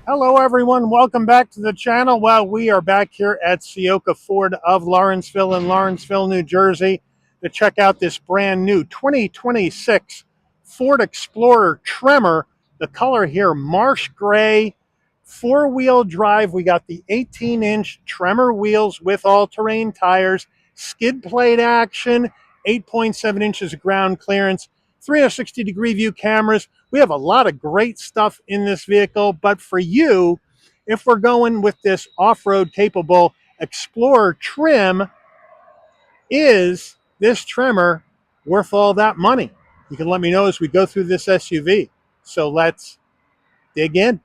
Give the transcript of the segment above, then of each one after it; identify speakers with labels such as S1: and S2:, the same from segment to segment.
S1: Hello everyone, welcome back to the channel. Well, we are back here at Ciocca Ford of Lawrenceville in Lawrenceville, New Jersey to check out this brand new 2026 Ford Explorer Tremor. The color here, marsh gray, four-wheel drive. We got the 18-inch Tremor wheels with all-terrain tires, skid plate action, 8.7 inches of ground clearance, 360-degree view cameras. We have a lot of great stuff in this vehicle, but for you, if we're going with this off-road capable Explorer trim, is this Tremor worth all that money? You can let me know as we go through this SUV. So let's dig in.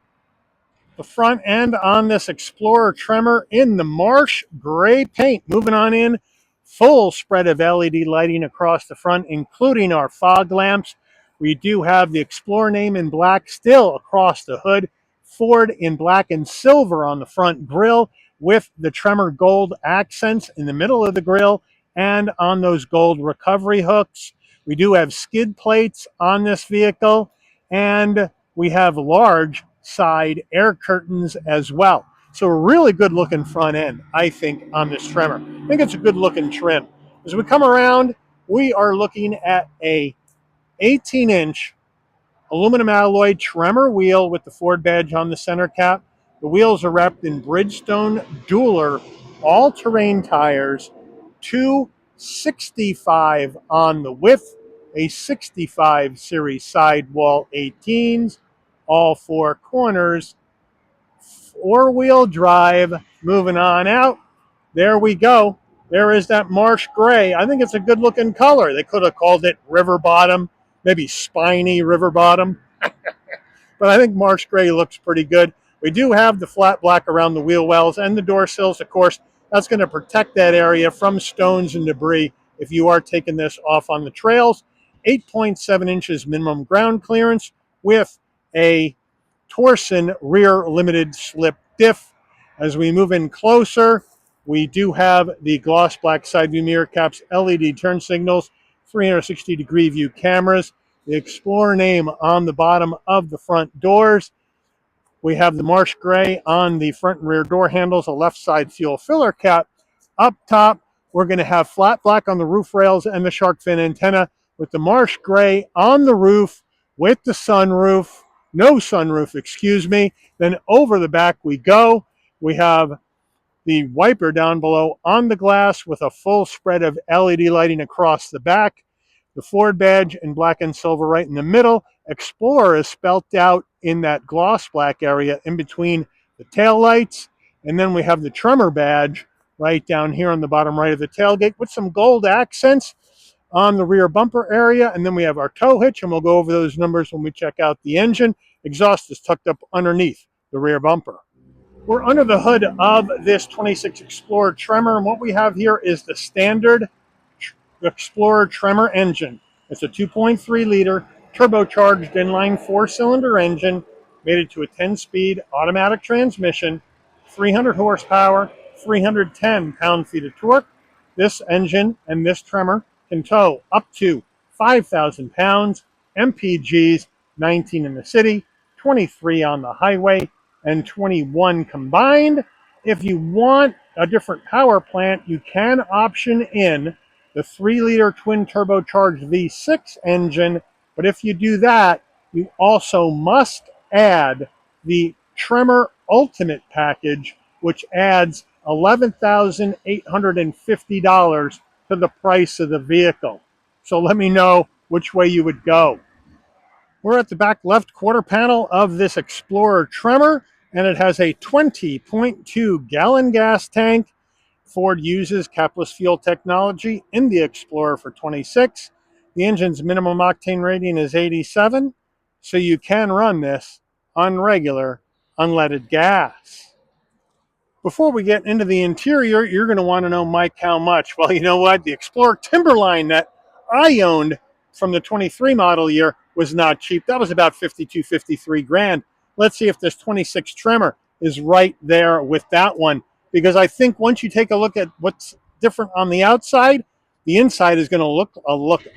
S1: The front end on this Explorer Tremor in the marsh gray paint. Moving on in, full spread of LED lighting across the front, including our fog lamps. We do have the Explorer name in black still across the hood. Ford in black and silver on the front grille with the Tremor gold accents in the middle of the grille and on those gold recovery hooks. We do have skid plates on this vehicle, and we have large side air curtains as well. So a really good looking front end, I think, on this Tremor. I think it's a good looking trim. As we come around, we are looking at a 18-inch aluminum alloy Tremor wheel with the Ford badge on the center cap. The wheels are wrapped in Bridgestone Dueler all-terrain tires, 265 on the width, a 65 series sidewall 18s, all four corners, four-wheel drive. Moving on out, there we go. There is that marsh gray. I think it's a good looking color. They could have called it river bottom, maybe spiny river bottom, but I think marsh gray looks pretty good. We do have the flat black around the wheel wells and the door sills. Of course, that's going to protect that area from stones and debris if you are taking this off on the trails. 8.7 inches minimum ground clearance with a Torsen rear limited slip diff. As we move in closer, we do have the gloss black side view mirror caps, LED turn signals, 360-degree view cameras, the Explorer name on the bottom of the front doors. We have the marsh gray on the front and rear door handles, a left side fuel filler cap. Up top, we're going to have flat black on the roof rails and the shark fin antenna with the marsh gray on the roof with the sunroof. No sunroof, excuse me. Then over the back we go. We have the wiper down below on the glass with a full spread of LED lighting across the back. The Ford badge in black and silver right in the middle. Explorer is spelt out in that gloss black area in between the tail lights. And then we have the Tremor badge right down here on the bottom right of the tailgate with some gold accents on the rear bumper area. And then we have our tow hitch, and we'll go over those numbers when we check out the engine. Exhaust is tucked up underneath the rear bumper. We're under the hood of this 26 Explorer Tremor, and what we have here is the standard Explorer Tremor engine. It's a 2.3 liter turbocharged inline four-cylinder engine, mated to a 10-speed automatic transmission, 300 horsepower, 310 pound-feet of torque. This engine and this Tremor can tow up to 5,000 pounds, MPGs, 19 in the city, 23 on the highway, and 21 combined. If you want a different power plant, you can option in the 3-liter twin turbocharged V6 engine, but if you do that, you also must add the Tremor Ultimate package, which adds $11,850 to the price of the vehicle. So let me know which way you would go. We're at the back left quarter panel of this Explorer Tremor, and it has a 20.2 gallon gas tank. Ford uses capless fuel technology in the Explorer for 26. The engine's minimum octane rating is 87, so you can run this on regular unleaded gas. Before we get into the interior, you're going to want to know, Mike, how much? Well, you know what? The Explorer Timberline that I owned from the 23 model year was not cheap. That was about 52, 53 grand. Let's see if this 26 Tremor is right there with that one, because I think once you take a look at what's different on the outside, the inside is going to look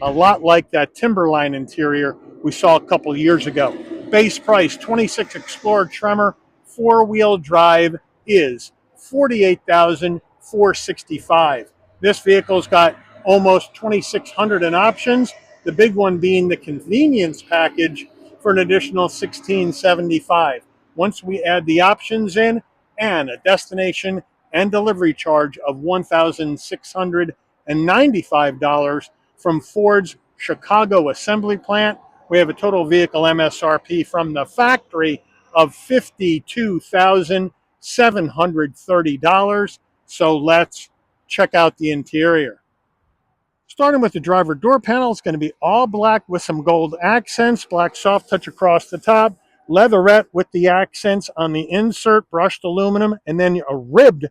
S1: a lot like that Timberline interior we saw a couple years ago. Base price, 26 Explorer Tremor, four-wheel drive is $48,465. This vehicle's got almost 2,600 in options, the big one being the convenience package for an additional $1,675. Once we add the options in and a destination and delivery charge of $1,695 from Ford's Chicago assembly plant, we have a total vehicle MSRP from the factory of $52,730. So let's check out the interior. Starting with the driver door panel, it's going to be all black with some gold accents, black soft touch across the top, leatherette with the accents on the insert, brushed aluminum, and then a ribbed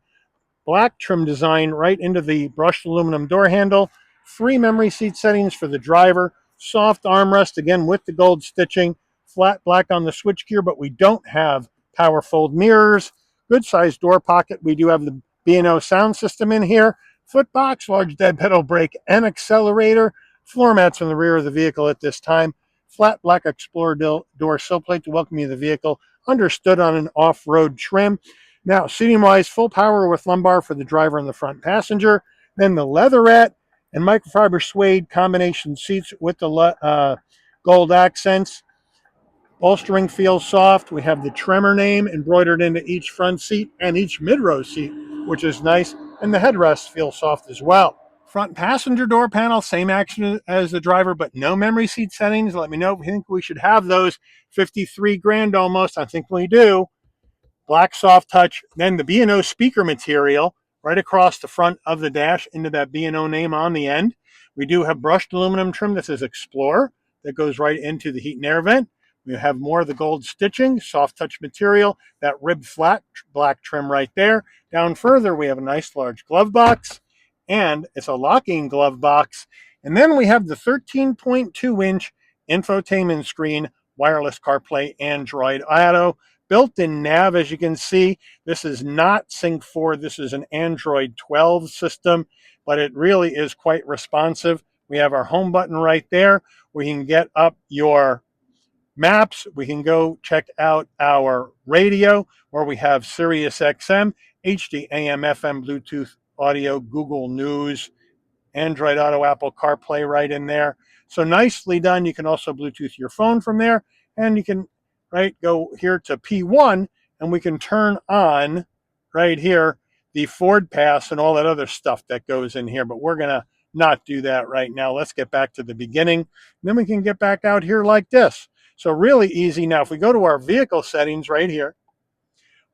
S1: black trim design right into the brushed aluminum door handle. 3 memory seat settings for the driver, soft armrest again with the gold stitching, flat black on the switchgear, but we don't have power fold mirrors. Good sized door pocket. We do have the B&O sound system in here. Foot box, large dead pedal brake and accelerator. Floor mats in the rear of the vehicle at this time. Flat black Explorer door sill plate to welcome you to the vehicle. Understood on an off-road trim. Now, seating-wise, full power with lumbar for the driver and the front passenger. Then the leatherette and microfiber suede combination seats with the gold accents. Bolstering feels soft. We have the Tremor name embroidered into each front seat and each mid-row seat, which is nice. And the headrest feels soft as well. Front passenger door panel, same action as the driver, but no memory seat settings. Let me know if you think we should have those. 53 grand almost. I think we do. Black soft touch, then the B&O speaker material right across the front of the dash into that B&O name on the end. We do have brushed aluminum trim that says Explorer that goes right into the heat and air vent. We have more of the gold stitching, soft touch material, that ribbed flat black trim right there. Down further, we have a nice large glove box, and it's a locking glove box. And then we have the 13.2-inch infotainment screen, wireless CarPlay, Android Auto. Built-in nav, as you can see. This is not Sync 4. This is an Android 12 system, but it really is quite responsive. We have our home button right there. We can get up your maps. We can go check out our radio where we have Sirius XM, HD AM, FM, Bluetooth audio, Google News, Android Auto, Apple CarPlay right in there. So nicely done. You can also Bluetooth your phone from there, and you can go here to P1, and we can turn on right here the Ford Pass and all that other stuff that goes in here, but we're going to not do that right now. Let's get back to the beginning. Then we can get back out here like this. So really easy. Now, if we go to our vehicle settings right here,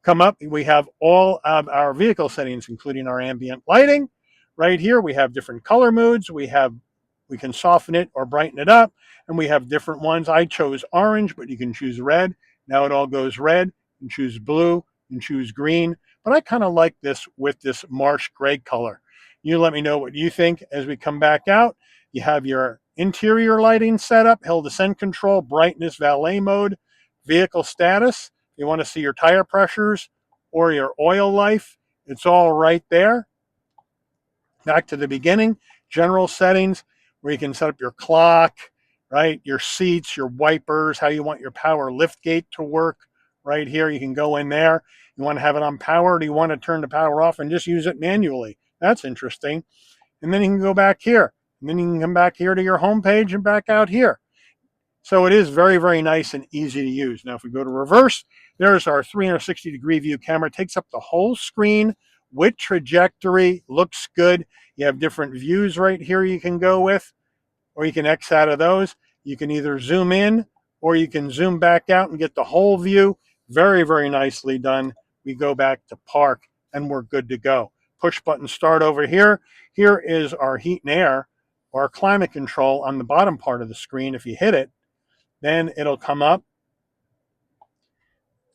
S1: come up, we have all of our vehicle settings, including our ambient lighting. Right here, we have different color moods. We can soften it or brighten it up, and we have different ones. I chose orange, but you can choose red. Now it all goes red. You can choose blue, you can choose green, but I kind of like this with this marsh gray color. You let me know what you think as we come back out. You have your interior lighting set up, hill descent control, brightness, valet mode, vehicle status. You want to see your tire pressures or your oil life, it's all right there. Back to the beginning, general settings, where you can set up your clock, right? Your seats, your wipers, how you want your power lift gate to work. Right here, you can go in there. You want to have it on power, or do you want to turn the power off and just use it manually? That's interesting. And then you can go back here. And then you can come back here to your home page and back out here. So it is very, very nice and easy to use. Now, if we go to reverse, there's our 360-degree view camera. It takes up the whole screen with trajectory. Looks good. You have different views right here you can go with, or you can X out of those. You can either zoom in or you can zoom back out and get the whole view. Very, very nicely done. We go back to park and we're good to go. Push button start over here. Here is our heat and air or climate control on the bottom part of the screen. If you hit it, then it'll come up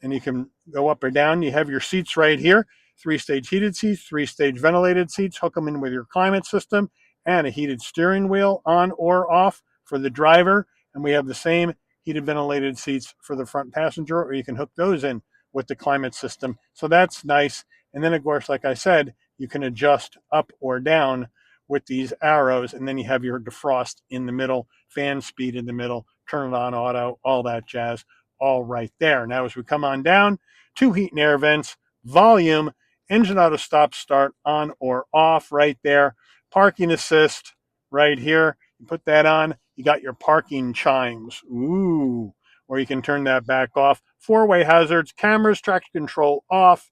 S1: and you can go up or down. You have your seats right here. 3-stage heated seats, 3-stage ventilated seats. Hook them in with your climate system and a heated steering wheel on or off for the driver. And we have the same heated ventilated seats for the front passenger, or you can hook those in with the climate system. So that's nice. And then, of course, like I said, you can adjust up or down with these arrows. And then you have your defrost in the middle, fan speed in the middle, turn it on auto, all that jazz. all right there. Now as we come on down, 2 heat and air vents, volume, engine auto stop start on or off right there, parking assist right here. You put that on, you got your parking chimes. Ooh, or you can turn that back off. 4-way hazards, cameras, traction control off.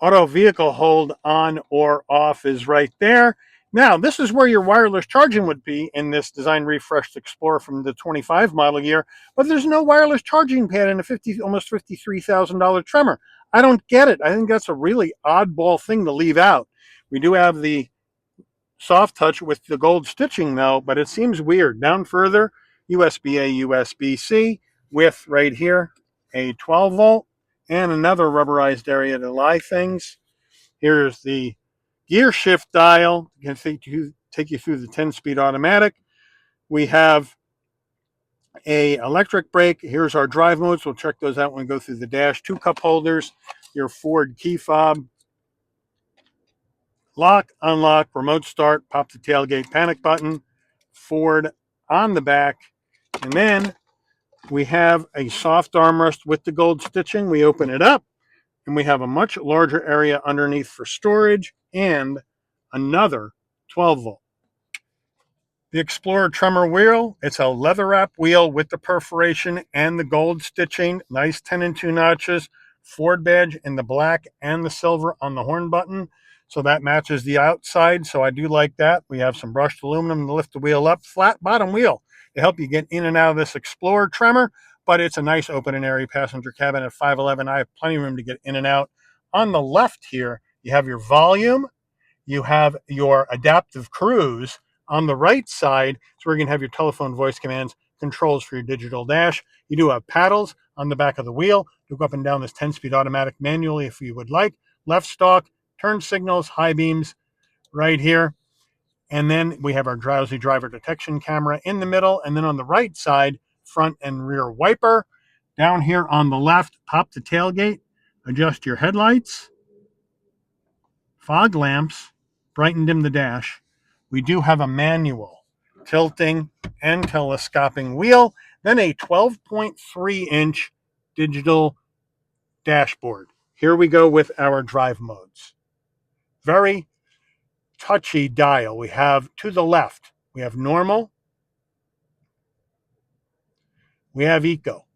S1: Auto vehicle hold on or off is right there. Now, this is where your wireless charging would be in this design refreshed Explorer from the 25 model year, but there's no wireless charging pad in a almost $53,000 Tremor. I don't get it. I think that's a really oddball thing to leave out. We do have the soft touch with the gold stitching though, but it seems weird. Down further, USB-A, USB-C with right here a 12 volt and another rubberized area to lie things. Here's the gear shift dial. Can take you through the 10-speed automatic. We have a electric brake. Here's our drive modes. We'll check those out when we go through the dash. 2 cup holders, your Ford key fob, lock, unlock, remote start, pop the tailgate panic button, Ford on the back, and then we have a soft armrest with the gold stitching. We open it up, and we have a much larger area underneath for storage and another 12 volt. The Explorer Tremor wheel, it's a leather wrap wheel with the perforation and the gold stitching, nice 10 and 2 notches, Ford badge in the black and the silver on the horn button. So that matches the outside, so I do like that. We have some brushed aluminum to lift the wheel up, flat bottom wheel to help you get in and out of this Explorer Tremor, but it's a nice open and airy passenger cabin at 5'11". I have plenty of room to get in and out. On the left here, you have your volume, you have your adaptive cruise. On the right side, so we're going to have your telephone voice commands, controls for your digital dash. You do have paddles on the back of the wheel to go up and down this 10-speed automatic manually if you would like. Left stalk, turn signals, high beams right here. And then we have our drowsy driver detection camera in the middle. And then on the right side, front and rear wiper. Down here on the left, pop the tailgate, adjust your headlights, fog lamps, bright and dim the dash. We do have a manual tilting and telescoping wheel, then a 12.3-inch digital dashboard. Here we go with our drive modes. Very touchy dial. We have to the left, we have normal, we have eco,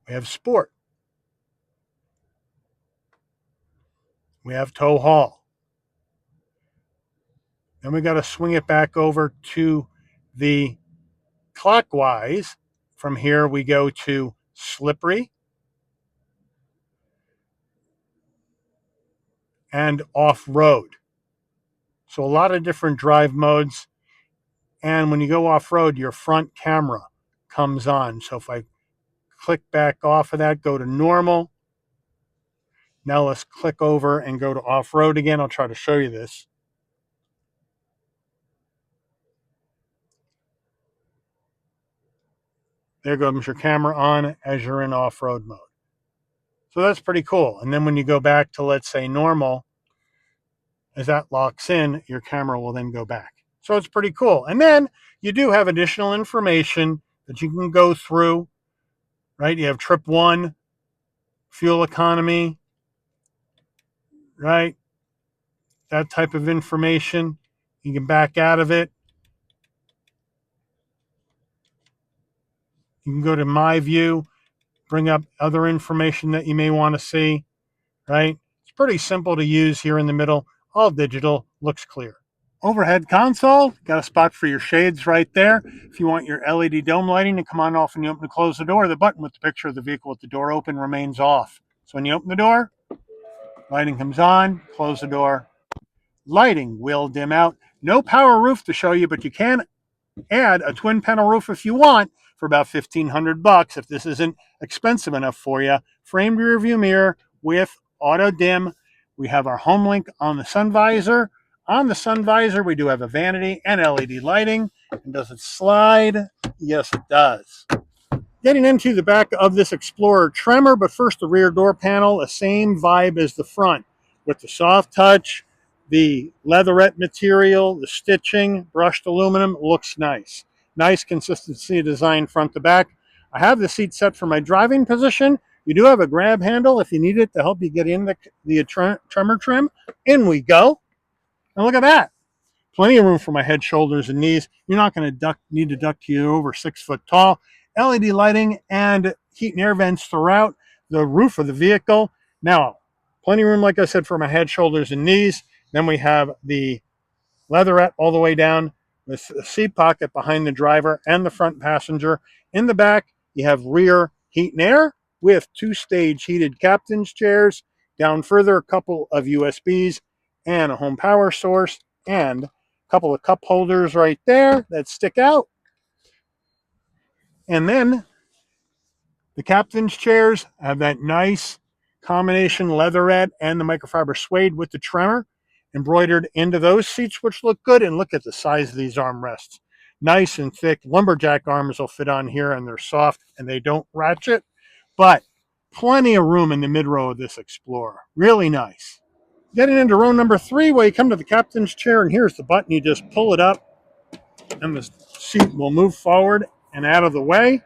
S1: we have sport, we have tow haul. Then we got to swing it back over to the clockwise. From here we go to slippery and off-road. So a lot of different drive modes. And when you go off-road, your front camera comes on. So if I click back off of that, go to normal. Now let's click over and go to off-road again. I'll try to show you this. There goes your camera on as you're in off-road mode. So that's pretty cool. And then when you go back to, let's say, normal, as that locks in, your camera will then go back. So it's pretty cool. And then you do have additional information that you can go through, right? You have trip 1, fuel economy, right? That type of information. You can back out of it. You can go to my view, bring up other information that you may want to see, right? It's pretty simple to use here in the middle. All digital, looks clear. Overhead console, got a spot for your shades right there. If you want your LED dome lighting to come on off when you open and close the door, the button with the picture of the vehicle with the door open remains off. So when you open the door, lighting comes on, close the door. Lighting will dim out. No power roof to show you, but you can add a twin panel roof if you want for about $1,500 if this isn't expensive enough for you. Framed rear view mirror with auto dim. We have our home link on the sun visor. On the sun visor, we do have a vanity and LED lighting. And does it slide? Yes, it does. Getting into the back of this Explorer Tremor, but first the rear door panel, the same vibe as the front with the soft touch, the leatherette material, the stitching, brushed aluminum, looks nice. Nice consistency of design front to back. I have the seat set for my driving position. You do have a grab handle if you need it to help you get in the Tremor trim. In we go. And look at that. Plenty of room for my head, shoulders, and knees. You're not going to need to duck to you over 6 foot tall. LED lighting and heat and air vents throughout the roof of the vehicle. Now, plenty of room, like I said, for my head, shoulders, and knees. Then we have the leatherette all the way down with a seat pocket behind the driver and the front passenger. In the back, you have rear heat and air with 2-stage heated captain's chairs. Down further, a couple of USBs and a home power source and a couple of cup holders right there that stick out. And then the captain's chairs have that nice combination leatherette and the microfiber suede with the Tremor embroidered into those seats, which look good. And look at the size of these armrests. Nice and thick. Lumberjack arms will fit on here, and they're soft and they don't ratchet. But plenty of room in the mid row of this Explorer. Really nice. Getting into row number 3, where you come to the captain's chair, and here's the button. You just pull it up, and the seat will move forward and out of the way.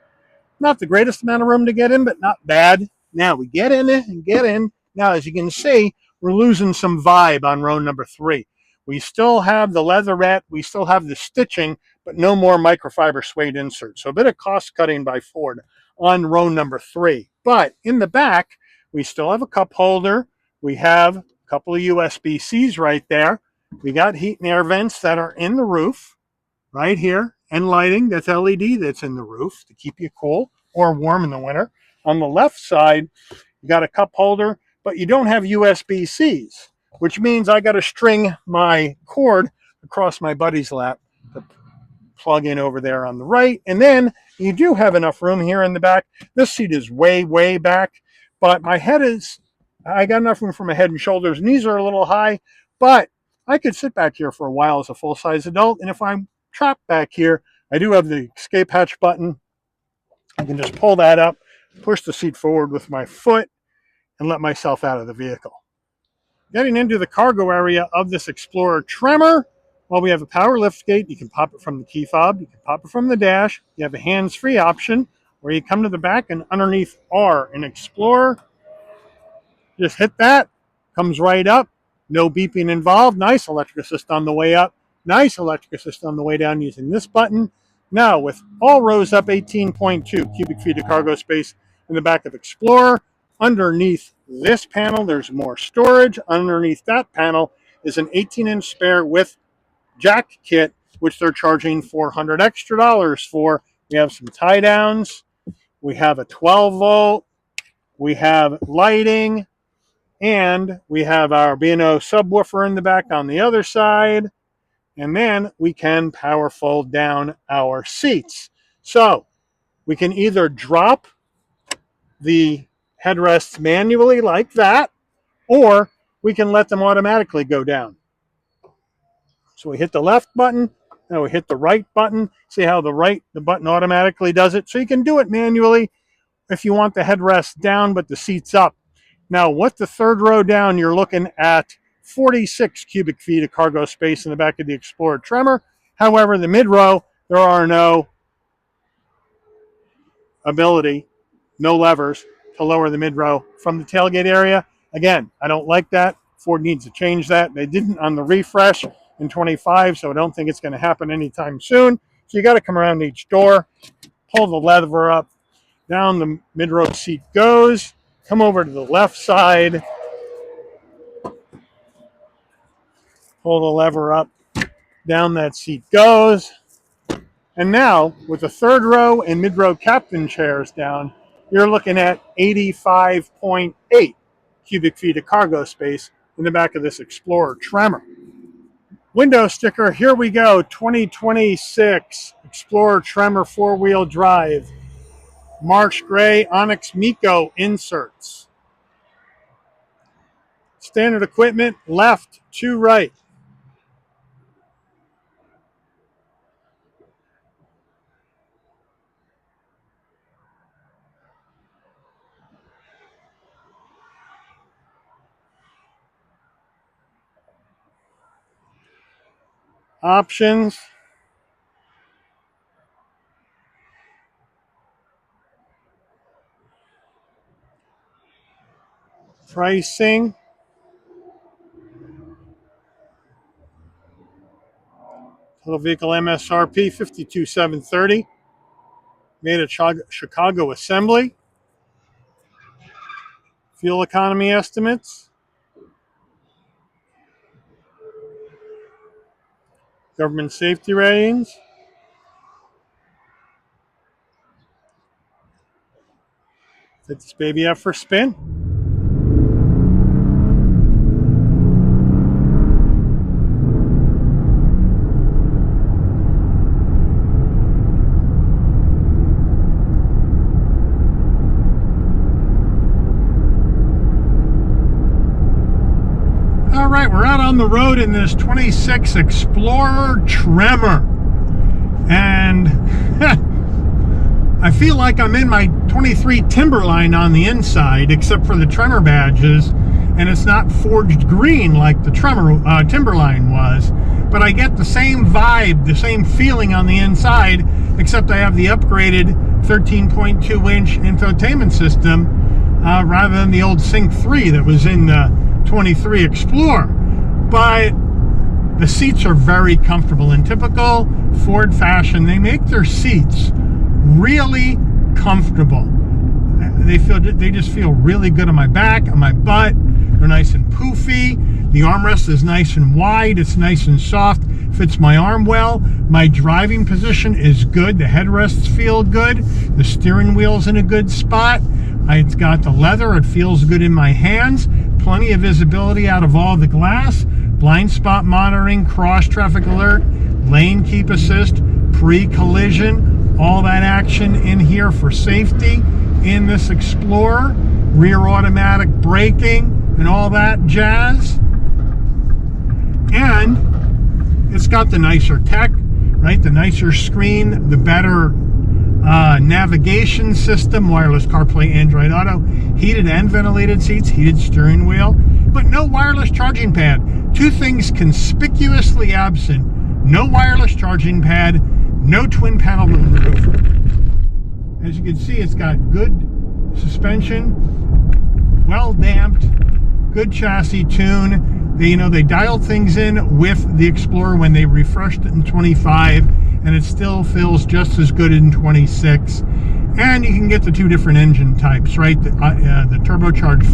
S1: Not the greatest amount of room to get in, but not bad. Now we get in it and get in. Now, as you can see, we're losing some vibe on row number 3. We still have the leatherette, we still have the stitching, but no more microfiber suede inserts. So a bit of cost cutting by Ford on row number 3. But in the back, we still have a cup holder. We have a couple of USB-Cs right there. We got heat and air vents that are in the roof right here, and lighting that's LED that's in the roof to keep you cool or warm in the winter. On the left side, you got a cup holder, but you don't have USB-Cs, which means I got to string my cord across my buddy's lap to plug in over there on the right. And then you do have enough room here in the back. This seat is way, way back, but I got enough room for my head and shoulders. Knees are a little high, but I could sit back here for a while as a full-size adult. And if I'm trapped back here, I do have the escape hatch button. I can just pull that up, push the seat forward with my foot, and let myself out of the vehicle. Getting into the cargo area of this Explorer Tremor, well, we have a power lift gate. You can pop it from the key fob. You can pop it from the dash. You have a hands-free option where you come to the back, and underneath R in Explorer, just hit that, comes right up. No beeping involved. Nice electric assist on the way up. Nice electric assist on the way down using this button. Now, with all rows up, 18.2 cubic feet of cargo space in the back of Explorer. Underneath this panel, there's more storage. Underneath that panel is an 18-inch spare with jack kit, which they're charging $400 extra for. We have some tie downs. We have a 12 volt. We have lighting. And we have our B&O subwoofer in the back on the other side. And then we can power fold down our seats. So we can either drop the headrests manually like that, or we can let them automatically go down. So we hit the left button, and we hit the right button. See how the button automatically does it? So you can do it manually if you want the headrest down, but the seat's up. Now, with the third row down, you're looking at 46 cubic feet of cargo space in the back of the Explorer Tremor. However, the mid row, there are no levers to lower the mid row from the tailgate area. Again, I don't like that. Ford needs to change that. They didn't on the refresh in 25, so I don't think it's going to happen anytime soon. So you got to come around each door, pull the lever up, down the mid row seat goes, come over to the left side, pull the lever up, down that seat goes. And now, with the third row and mid-row captain chairs down, you're looking at 85.8 cubic feet of cargo space in the back of this Explorer Tremor. Window sticker, here we go, 2026 Explorer Tremor four-wheel drive. Marsh Gray Onyx Miko inserts. Standard equipment, left to right. Options. Pricing. Total vehicle MSRP $52,730. Made at Chicago assembly. Fuel economy estimates. Government safety ratings. Set this baby up for a spin. All right, we're out on the road in this 26 Explorer Tremor. And I feel like I'm in my 23 Timberline on the inside, except for the Tremor badges, and it's not forged green like the Timberline was. But I get the same vibe, the same feeling on the inside, except I have the upgraded 13.2-inch infotainment system rather than the old Sync 3 that was in the 23 Explorer. But the seats are very comfortable. In typical Ford fashion, they make their seats really comfortable. They just feel really good on my back, on my butt. They're nice and poofy. The armrest is nice and wide. It's nice and soft. Fits my arm well. My driving position is good. The headrests feel good. The steering wheel's in a good spot. It's got the leather. It feels good in my hands. Plenty of visibility out of all the glass. Blind spot monitoring, cross traffic alert, lane keep assist, pre-collision, all that action in here for safety in this Explorer. Rear automatic braking and all that jazz. And it's got the nicer tech, right? The nicer screen, the better navigation system, wireless CarPlay, Android Auto, heated and ventilated seats, heated steering wheel, but no wireless charging pad. Two things conspicuously absent: no wireless charging pad, no twin panel moonroof. As you can see, it's got good suspension, well damped, good chassis tune. They dialed things in with the Explorer when they refreshed it in 25, and it still feels just as good in 26. And you can get the two different engine types, right? The turbocharged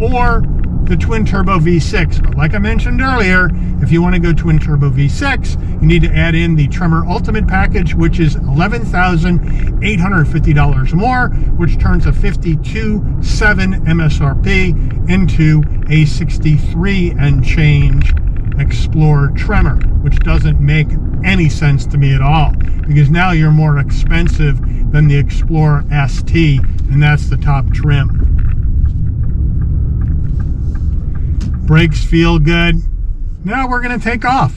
S1: 4 or the twin turbo V6. But like I mentioned earlier, if you want to go twin turbo V6, you need to add in the Tremor Ultimate package, which is $11,850 more, which turns a $52,700 MSRP into a $63 and change Explorer Tremor, which doesn't make any sense to me at all, because now you're more expensive than the Explorer ST, and that's the top trim. Brakes feel good. Now we're going to take off.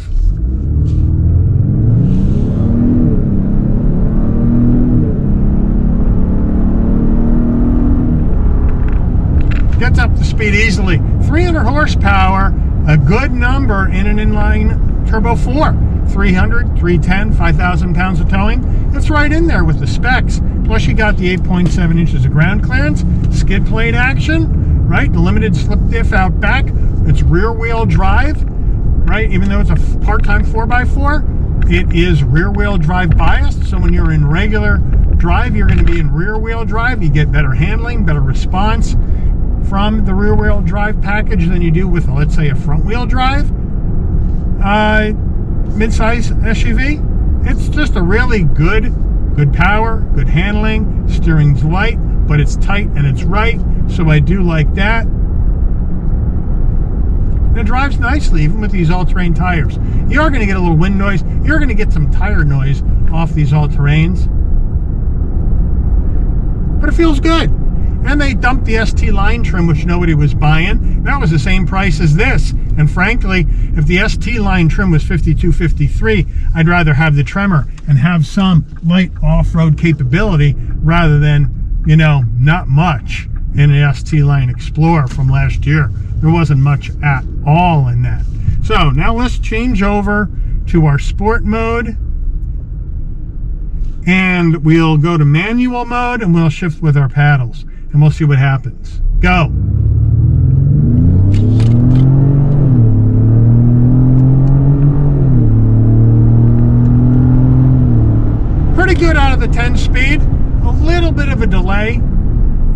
S1: Gets up to speed easily. 300 horsepower, a good number in an inline turbo 4. 300, 310, 5,000 pounds of towing. It's right in there with the specs. Plus you got the 8.7 inches of ground clearance, skid plate action, right? The limited slip diff out back. It's rear wheel drive, right? Even though it's a part-time 4x4, it is rear wheel drive biased. So when you're in regular drive, you're going to be in rear wheel drive. You get better handling, better response from the rear wheel drive package than you do with, let's say, a front wheel drive mid-size SUV. It's just a really good power, good handling. Steering's light, but it's tight and it's right. So I do like that. And it drives nicely, even with these all-terrain tires. You are going to get a little wind noise. You're going to get some tire noise off these all-terrains. But it feels good. And they dumped the ST line trim, which nobody was buying. That was the same price as this. And frankly, if the ST line trim was $52.53, I'd rather have the Tremor and have some light off-road capability rather than, not much in the ST line Explorer from last year. There wasn't much at all in that. So now let's change over to our sport mode. And we'll go to manual mode and we'll shift with our paddles. And we'll see what happens. Go. good out of the 10-speed. A little bit of a delay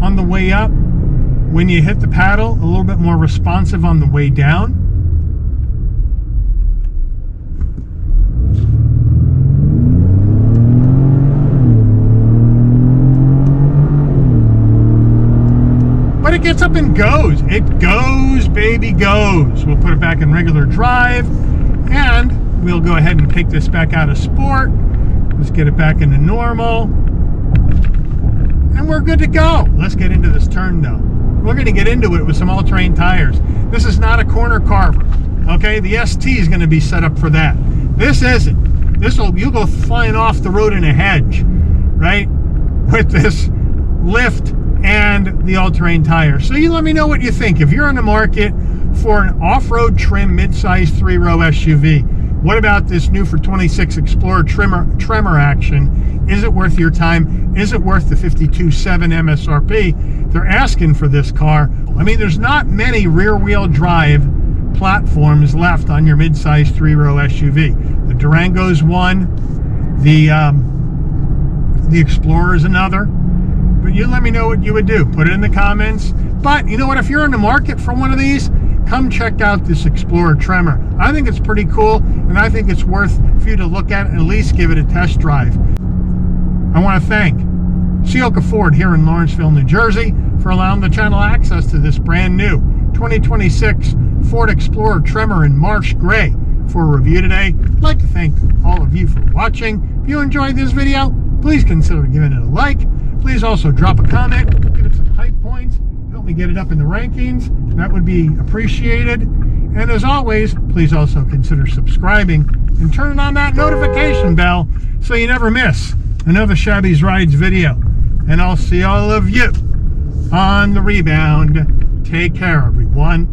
S1: on the way up. When you hit the paddle, a little bit more responsive on the way down. But it gets up and goes. It goes, baby, goes. We'll put it back in regular drive, and we'll go ahead and take this back out of sport. Let's get it back into normal. And we're good to go. Let's get into this turn, though. We're going to get into it with some all-terrain tires. This is not a corner carver, okay? The ST is going to be set up for that. This isn't. You'll go flying off the road in a hedge, right? With this lift and the all-terrain tire. So you let me know what you think. If you're in the market for an off-road trim mid-size 3-row SUV, what about this new for 26 Explorer Tremor action? Is it worth your time? Is it worth the $52,700 MSRP? They're asking for this car. I mean, there's not many rear-wheel drive platforms left on your mid-size 3-row SUV. The Durango's one. The Explorer's another. But you let me know what you would do. Put it in the comments. But you know what? If you're in the market for one of these, come check out this Explorer Tremor. I think it's pretty cool, and I think it's worth for you to look at and at least give it a test drive. I want to thank Ciocca Ford here in Lawrenceville, New Jersey, for allowing the channel access to this brand new 2026 Ford Explorer Tremor in Marsh Gray for a review today. I'd like to thank all of you for watching. If you enjoyed this video, please consider giving it a like. Please also drop a comment, give it some hype points, help me get it up in the rankings. That would be appreciated. And as always, please also consider subscribing and turning on that notification bell so you never miss another Shabby's Rides video. And I'll see all of you on the rebound. Take care, everyone.